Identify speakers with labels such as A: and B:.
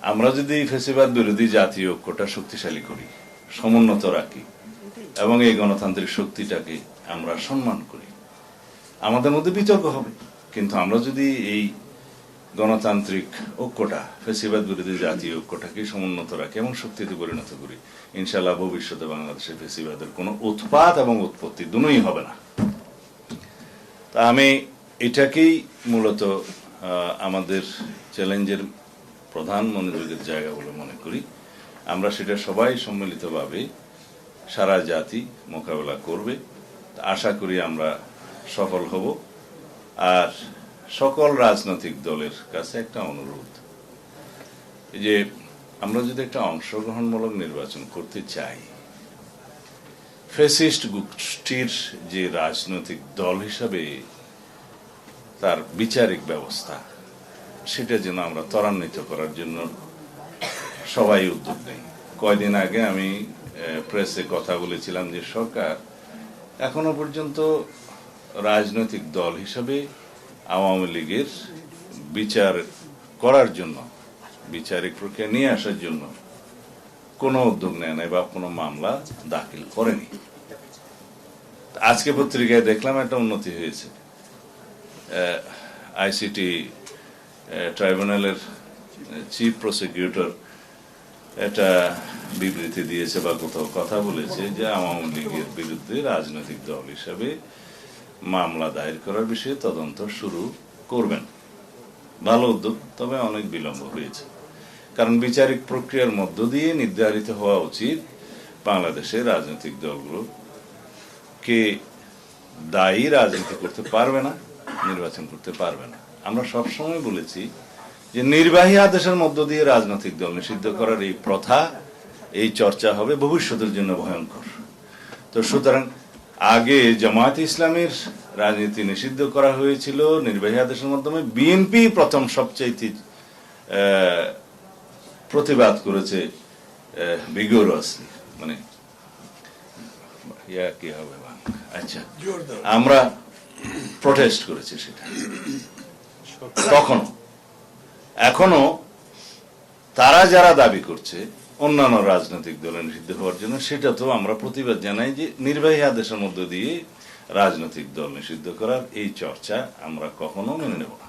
A: আমরা যদি ফ্যাসিবাদ বিরোধী জাতীয় ঐক্যটা শক্তিশালী করি, সমুন্নত রাখি এবং এই গণতান্ত্রিক শক্তিটাকে আমরা সম্মান করি, আমাদের মধ্যে বিতর্ক হবে। কিন্তু আমরা যদি এই গণতান্ত্রিক ঐক্যটা, ফ্যাসিবাদ বিরোধী জাতীয় ঐক্যটাকে সমুন্নত রাখি এবং শক্তিতে পরিণত করি, ইনশাআল্লাহ ভবিষ্যতে বাংলাদেশে ফ্যাসিবাদের কোনো উৎপাত এবং উৎপত্তি দুটোই হবে না। তা আমি এটাকেই মূলত আমাদের চ্যালেঞ্জের প্রধান মনোযোগের জায়গা বলে মনে করি। আমরা সেটা সবাই সম্মিলিতভাবে সারা জাতি মোকাবেলা করবে, আশা করি আমরা সফল হব। আর সকল রাজনৈতিক দলের কাছে একটা অনুরোধ, যে আমরা যদি একটা অংশগ্রহণমূলক নির্বাচন করতে চাই, ফ্যাসিস্ট গোষ্ঠীর যে রাজনৈতিক দল হিসাবে তার বিচারিক ব্যবস্থা, সেটা যেন আমরা ত্বরান্বিত করার জন্য সবাই উদ্যোগ নেই। কয়দিন আগে আমি প্রেসে কথা বলেছিলাম যে সরকার এখনো পর্যন্ত রাজনৈতিক দল হিসাবে আওয়ামী লীগের বিচার করার জন্য, বিচারিক প্রক্রিয়া নিয়ে আসার জন্য কোনো উদ্যোগ নেয় নাই বা কোনো মামলা দাখিল করেনি। আজকে পত্রিকায় দেখলাম একটা উন্নতি হয়েছে। আইসিটি ট্রাইব্যুনালের চিফ প্রসিকিউটর একটা বিবৃতি দিয়েছে বা কোথাও কথা বলেছে যে আওয়ামী লীগের বিরুদ্ধে রাজনৈতিক দল হিসাবে মামলা দায়ের করার বিষয়ে তদন্ত শুরু করবেন। ভালো উদ্যোগ, তবে অনেক বিলম্ব হয়েছে। কারণ বিচারিক প্রক্রিয়ার মধ্য দিয়ে নির্ধারিত হওয়া উচিত বাংলাদেশের রাজনৈতিক দলগুলো কে দায়ী রাজনীতি করতে পারবে না, নির্বাচন করতে পারবে না। আমরা সবসময় বলেছি যে নির্বাহী আদেশের মধ্য দিয়ে রাজনৈতিক দল নিষিদ্ধ করার এই প্রথা, এই চর্চা হবে ভবিষ্যতের জন্য ভয়ঙ্কর। তো সুতরাং আগে জামায়াতে ইসলামের রাজনীতি নিষিদ্ধ করা হয়েছিল নির্বাহী আদেশের মাধ্যমে। বিএনপি প্রথম সবচাইতে প্রতিবাদ করেছে ভিগোরাসলি, মানে কি হবে, আচ্ছা, আমরা প্রোটেস্ট করেছি সেটা তখন। এখনো তারা যারা দাবি করছে অন্যান্য রাজনৈতিক দলের নিষিদ্ধ হওয়ার জন্য, সেটা তো আমরা প্রতিবাদ জানাই যে নির্বাহী আদেশের মধ্য দিয়ে রাজনৈতিক দল নিষিদ্ধ করার এই চর্চা আমরা কখনো মেনে নেব না।